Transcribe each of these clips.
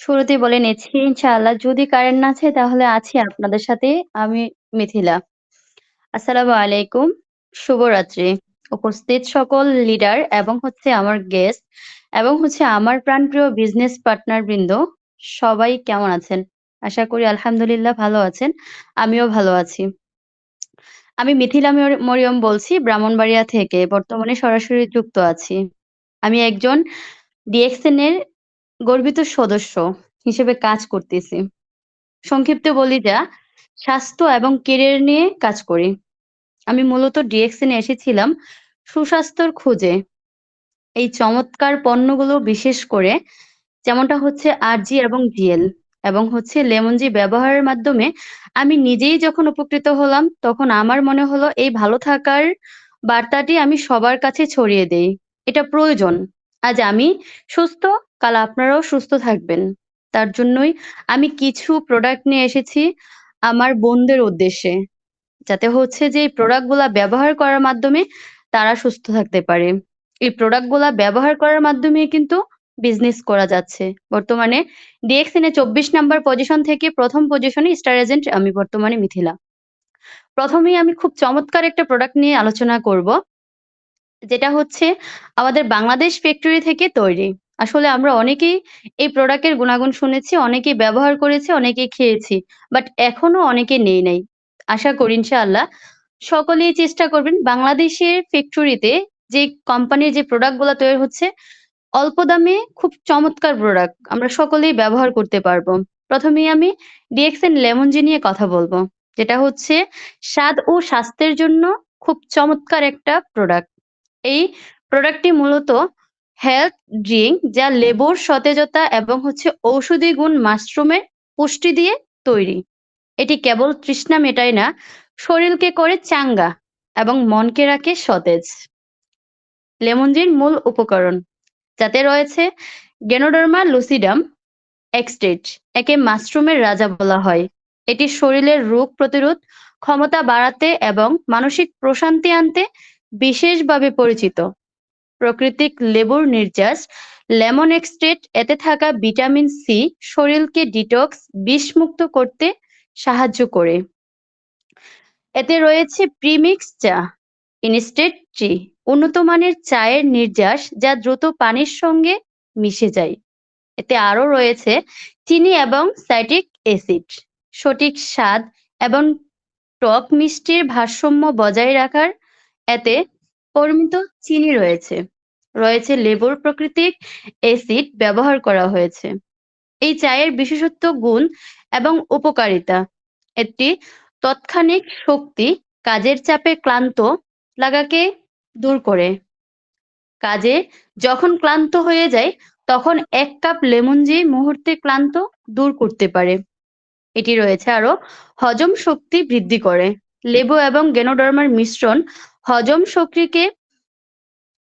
শুরুতেই বলে নিচ্ছি ইনশাআল্লাহ যদি কারেন্ট না আছে তাহলে আছি আপনাদের সাথে আমি মিথিলা। আসসালামু আলাইকুম, শুভরাত্রি। উপস্থিত সকল লিডার এবং আমার গেস্ট এবং আমার প্রাণপ্রিয় বিজনেস পার্টনার বৃন্দ সবাই কেমন আছেন? আশা করি আলহামদুলিল্লাহ ভালো আছেন। আমিও ভালো আছি। আমি মিথিলা মরিয়ম বলছি ব্রাহ্মণবাড়িয়া থেকে। বর্তমানে সরাসরি যুক্ত আছি। আমি একজন ডিএক্সএন এর গর্বিত সদস্য হিসেবে কাজ করতেছি। সংক্ষিপ্ত বলি যা, স্বাস্থ্য এবং কেরিয়ার নিয়ে কাজ করি। আমি মূলত ডিএক্সএন এ এসেছিলাম সুস্বাস্থ্যর খোঁজে। এই চমৎকার পণ্যগুলো বিশেষ করে যেমনটা আরজি এবং জিএল এবং লেমন জি ব্যবহারের মাধ্যমে আমি নিজেই যখন উপকৃত হলাম, তখন আমার মনে হলো এই ভালো থাকার বার্তাটি আমি সবার কাছে ছড়িয়ে দেই। এটা প্রয়োজন। আজ আমি সুস্থ, কাল আপনারাও সুস্থ থাকবেন। তার জন্যই আমি কিছু প্রোডাক্ট নিয়ে এসেছি আমার বোনদের উদ্দেশ্যে। যাতে যে এই প্রোডাক্ট গুলা ব্যবহার করার মাধ্যমে তারা সুস্থ থাকতে পারে। এই প্রোডাক্ট গুলা ব্যবহার করার মাধ্যমে কিন্তু বিজনেস করা যাচ্ছে। বর্তমানে ডিএক্সএন এ ২৪ নাম্বার পজিশন থেকে ১ম পজিশনে স্টার এজেন্ট আমি বর্তমানে মিথিলা। প্রথমেই আমি খুব চমৎকার একটা প্রোডাক্ট নিয়ে আলোচনা করব। যেটা আমাদের বাংলাদেশ ফ্যাক্টরি থেকে তৈরি। আসলে আমরা অনেকেই এই প্রোডাক্টের গুণাগুণ শুনেছি, অনেকেই ব্যবহার করেছি, অনেকেই খেয়েছি। বাট এখনো অনেকে নেই নাই। আশা করি ইনশাআল্লাহ সকলেই চেষ্টা করবেন বাংলাদেশের ফ্যাক্টরিতে যে কোম্পানির যে প্রোডাক্ট গুলা তৈরি হচ্ছে, অল্প দামে খুব চমৎকার প্রোডাক্ট আমরা সকলেই ব্যবহার করতে পারবো। প্রথমেই আমি ডিএক্সএন লেমন জি নিয়ে কথা বলবো। যেটা স্বাদ ও স্বাস্থ্যের জন্য খুব চমৎকার একটা প্রোডাক্ট। এই প্রোডাক্টটি মূলত হেলথ ড্রিঙ্ক যা লেবুর সতেজতা এবং ঔষধি গুণ মাশরুমের পুষ্টি দিয়ে তৈরি। এটি কেবল তৃষ্ণা মেটায় না, শরীরকে করে চাঙ্গা এবং মনকে রাখে সতেজ। লেমনজির মূল উপকরণ যাতে রয়েছে গেনোডার্মা লুসিডাম এক্সটেট, একে মাশরুমের রাজা বলা হয়। এটি শরীরের রোগ প্রতিরোধ ক্ষমতা বাড়াতে এবং মানসিক প্রশান্তি আনতে বিশেষভাবে পরিচিত। প্রাকৃতিক লেবুর নির্যাস লেমন এক্সট্রেট, এতে থাকা ভিটামিন সি শরীরকে ডিটক্স বিষমুক্ত করতে সাহায্য করে। এতে রয়েছে প্রিমিক্স চা, ইনস্টেন্ট টি, উন্নত মানের চায়ের নির্যাস যা দ্রুত পানির সঙ্গে মিশে যায়। এতে আরো রয়েছে চিনি এবং সাইট্রিক অ্যাসিড, সঠিক স্বাদ এবং টক মিষ্টির ভারসাম্য বজায় রাখার। এতে পরিমিত চিনি রয়েছে, রয়েছে লেবুর প্রাকৃতিক অ্যাসিড ব্যবহার করা হয়েছে। এই চায়ের বিশেষত্ব গুণ এবং উপকারিতা: এটি তাৎক্ষণিক শক্তি, কাজের চাপে ক্লান্ত লাগাকে দূর করে। কাজে যখন ক্লান্ত হয়ে যায় তখন ১ কাপ লেমন জি মুহূর্তে ক্লান্ত দূর করতে পারে। এটি রয়েছে আরো হজম শক্তি বৃদ্ধি করে। লেবু এবং গেনোডার্মার মিশ্রণ হজম শক্তিকে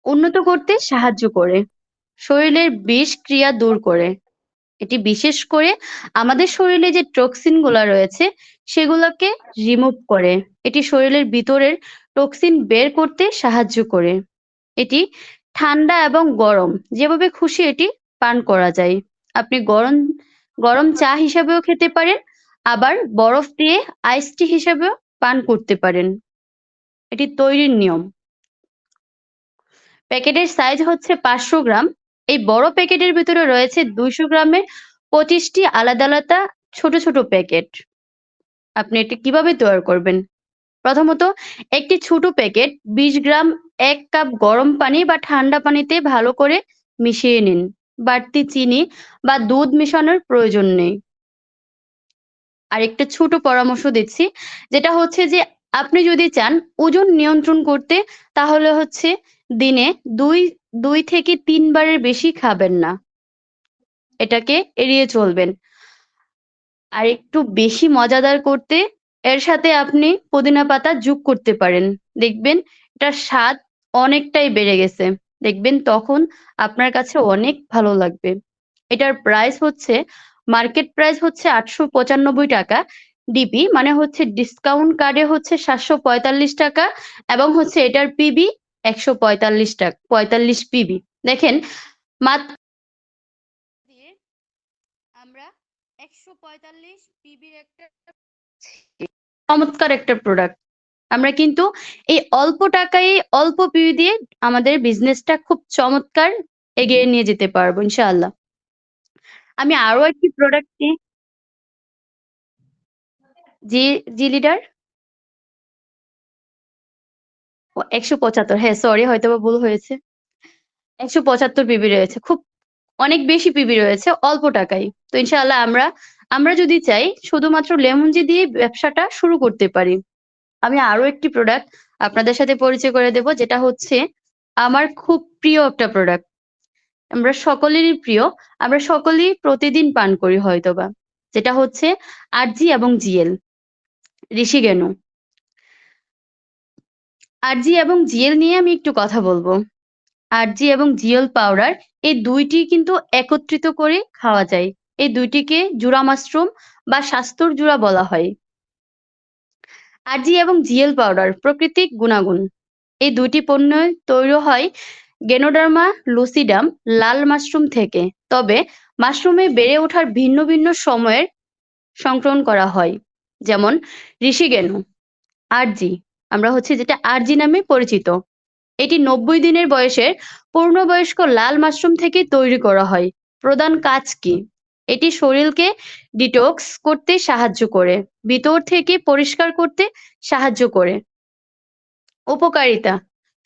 উন্নত করতে সাহায্য করে। শরীরের বিষ ক্রিয়া দূর করে। এটি বিশেষ করে আমাদের শরীরে যে টক্সিন গুলা রয়েছে সেগুলোকে রিমুভ করে। এটি শরীরের ভিতরের টক্সিন বের করতে সাহায্য করে। এটি ঠান্ডা এবং গরম যেভাবে খুশি এটি পান করা যায়। আপনি গরম গরম চা হিসাবেও খেতে পারেন, আবার বরফ দিয়ে আইস টি হিসাবেও পান করতে পারেন। এটি তৈরির নিয়ম: প্যাকেটের সাইজ ৫০০ গ্রাম। এই বড় প্যাকেটের ভিতরে রয়েছে ২০০ গ্রামের ২৫টি আলাদা আলাদা ছোট ছোট প্যাকেট। আপনি এটি কিভাবে তৈরি করবেন? প্রথমত, একটি ছোট প্যাকেট ২০ গ্রাম ১ কাপ গরম পানি বা ঠান্ডা পানিতে ভালো করে মিশিয়ে নিন। বাড়তি চিনি বা দুধ মেশানোর প্রয়োজন নেই। আরেকটা ছোট পরামর্শ দিচ্ছি, যেটা যে আপনি যদি চান ওজন নিয়ন্ত্রণ করতে, তাহলে দিনে ২ ২ থেকে ৩ বারের বেশি খাবেন না। এটাকে এড়িয়ে চলবেন। আর একটু বেশি মজাদার করতে এর সাথে আপনি পুদিনা পাতা যোগ করতে পারেন। দেখবেন এটার স্বাদ অনেকটাই বেড়ে গেছে। দেখবেন তখন আপনার কাছে অনেক ভালো লাগবে। এটার প্রাইস মার্কেট প্রাইস ৳৮৯৫ ডিপি, মানে ডিসকাউন্ট কার্ডে ৳৭৪৫ এবং এটার পিবি ১৪৫ পিবি। দেখেন মাত্র দিয়ে আমরা 145 পিবির একটা চমৎকার একটা প্রোডাক্ট। আমরা কিন্তু এই অল্প টাকায় অল্প পিবি দিয়ে আমাদের বিজনেসটা খুব চমৎকার এগিয়ে নিয়ে যেতে পারবো ইনশাআল্লাহ। আমি আরো একটি প্রোডাক্ট নিয়ে জি, জি লিডার। ও ১৭৫ হ্যাঁ, সরি হয়তোবা ভুল হয়েছে। ১৭৫ পিবি রয়েছে। খুব অনেক বেশি পিবি রয়েছে অল্প টাকায়। তো ইনশাআল্লাহ আমরা যদি চাই শুধুমাত্র লেমন জি দিয়ে ব্যবসাটা শুরু করতে পারি। আমি আরো একটি প্রোডাক্ট আপনাদের সাথে পরিচয় করে দেব যেটা হচ্ছে আমার খুব প্রিয় একটা প্রোডাক্ট। আমরা সকলেরই প্রিয়। আমরা সকলেই প্রতিদিন পান করি হয়তোবা। যেটা হচ্ছে আরজি এবং জিএল, ঋষিকেনু। আরজি এবং জিএল নিয়ে আমি একটু কথা বলব। আরজি এবং জিএল পাউডার এই ২ টি কিন্তু একত্রিত করে খাওয়া যায়। এই ২ টিকে জুরা মাশরুম বা স্বাস্থ্যর জুরা বলা হয়। আরজি এবং জিএল পাউডার প্রাকৃতিক গুণাগুণ। এই ২ টি পণ্য তৈরি হয় গেনোডার্মা লুসিডাম লাল মাশরুম থেকে। তবে মাশরুমে বেড়ে ওঠার ভিন্ন ভিন্ন সময়ের সংক্রমণ করা হয়। যেমন ঋষিকেনু, আরজি। আমরা হচ্ছে যেটা আরজি নামে পরিচিত। এটি ৯০ দিনের বয়সের পূর্ণবয়স্ক লাল মাশরুম থেকে তৈরি করা হয়। প্রধান কাজ কি? এটি শরীরকে ডিটক্স করতে সাহায্য করে, ভিতর থেকে পরিষ্কার করতে সাহায্য করে। উপকারিতা: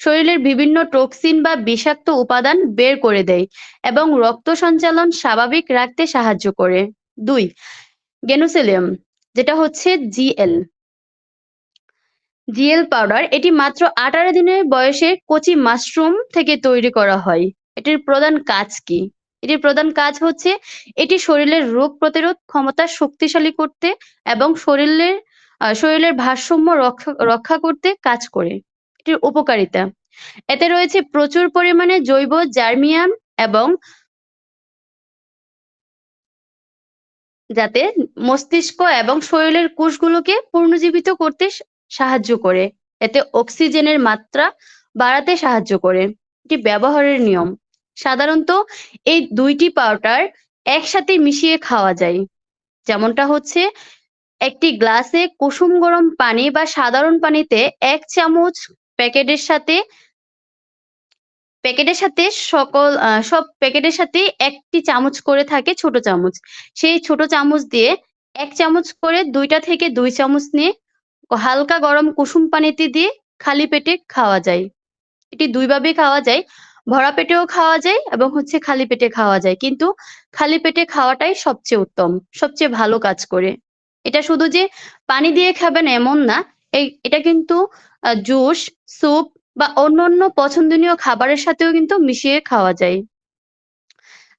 শরীরের বিভিন্ন টক্সিন বা বিষাক্ত উপাদান বের করে দেয় এবং রক্ত সঞ্চালন স্বাভাবিক রাখতে সাহায্য করে। ২. গেনুসেলিয়াম, যেটা হচ্ছে জিএল। জিএল পাউডার এটি মাত্র ১৮ দিনের বয়সে কচি মাশরুম থেকে তৈরি করা হয়। এটির প্রধান কাজ কি? এটির প্রধান কাজ হচ্ছে এটি শরীরের রোগ প্রতিরোধ ক্ষমতা শক্তিশালী করতে এবং শরীরের ভারসাম্য রক্ষা করতে কাজ করে। এটির উপকারিতা: এতে রয়েছে প্রচুর পরিমাণে জৈব জার্মিয়াম এবং যাতে মস্তিষ্ক এবং শরীরের কোষগুলোকে পুনর্জীবিত করতে সাহায্য করে। এতে অক্সিজেনের মাত্রা বাড়াতে সাহায্য করে। এটি ব্যবহারের নিয়ম: সাধারণত এই ২ টি পাউডার একসাথে মিশিয়ে খাওয়া যায়। যেমনটা হচ্ছে একটি গ্লাসে কুসুম গরম পানি বা সাধারণ পানিতে ১ চামচ প্যাকেটের সাথে প্যাকেটের সাথে সব প্যাকেটের সাথেই ১ টি চামচ করে থাকে ছোট চামচ। সেই ছোট চামচ দিয়ে ১ চামচ করে ২ টা থেকে ২ চামচ নিয়ে হালকা গরম কুসুম পানিতে দিয়ে খালি পেটে খাওয়া যায়। এটি ২ ভাবেই খাওয়া যায়। ভরা পেটেও খাওয়া যায় এবং হচ্ছে খালি পেটে খাওয়া যায়। কিন্তু খালি পেটে খাওয়াটাই সবচেয়ে উত্তম, সবচেয়ে ভালো কাজ করে। এটা শুধু যে পানি দিয়ে খাবেন এমন না। এটা কিন্তু জুস, স্যুপ বা অন্যান্য পছন্দনীয় খাবারের সাথেও কিন্তু মিশিয়ে খাওয়া যায়।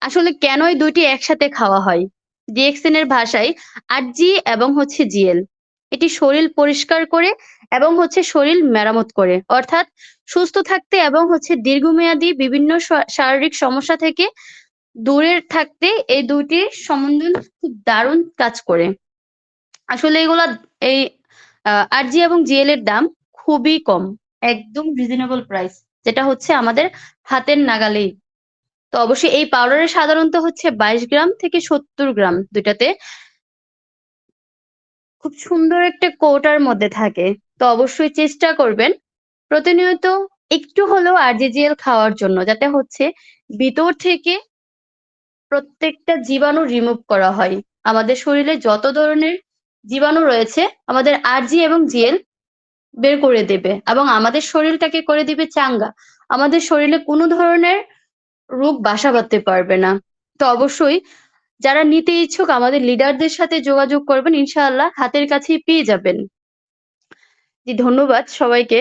আসলে কেন এই ২ টি একসাথে খাওয়া হয়? ডিএক্সএন এর ভাষায় আরজি এবং হচ্ছে জিএল। এটি শরীর পরিষ্কার করে এবং হচ্ছে শরীর মেরামত করে। অর্থাৎ সুস্থ থাকতে এবং হচ্ছে দীর্ঘমেয়াদী বিভিন্ন শারীরিক সমস্যা থেকে দূরে থাকতে এই ২ টির সমন্বয় খুব দারুণ কাজ করে। আসলে এই আরজি এবং জিএল এর দাম খুবই কম। একদম রিজনেবল প্রাইস। যেটা হচ্ছে আমাদের হাতের নাগালেই। তো অবশ্যই এই পাউডারের সাধারণত হচ্ছে ২২ গ্রাম থেকে ৭০ গ্রাম ২ টাতে খুব সুন্দর একটা কৌটার মধ্যে থাকে। তো অবশ্যই চেষ্টা করবেন প্রতিনিয়ত একটু হলেও আরজিজিএল খাওয়ার জন্য। যাতে হচ্ছে ভিতর থেকে প্রত্যেকটা জীবাণু রিমুভ করা হয়। আমাদের শরীরে যত ধরনের জীবাণু রয়েছে আমাদের আরজি এবং জিএল বের করে দেবে এবং আমাদের শরীরটাকে করে দিবে চাঙ্গা। আমাদের শরীরে কোনো ধরনের রোগ বাসা বাঁধতে পারবে না। তো অবশ্যই যারা নিতে ইচ্ছুক আমাদের লিডারদের সাথে যোগাযোগ করবেন। ইনশাআল্লাহ হাতের কাছেই পেয়ে যাবেন। জি ধন্যবাদ সবাইকে।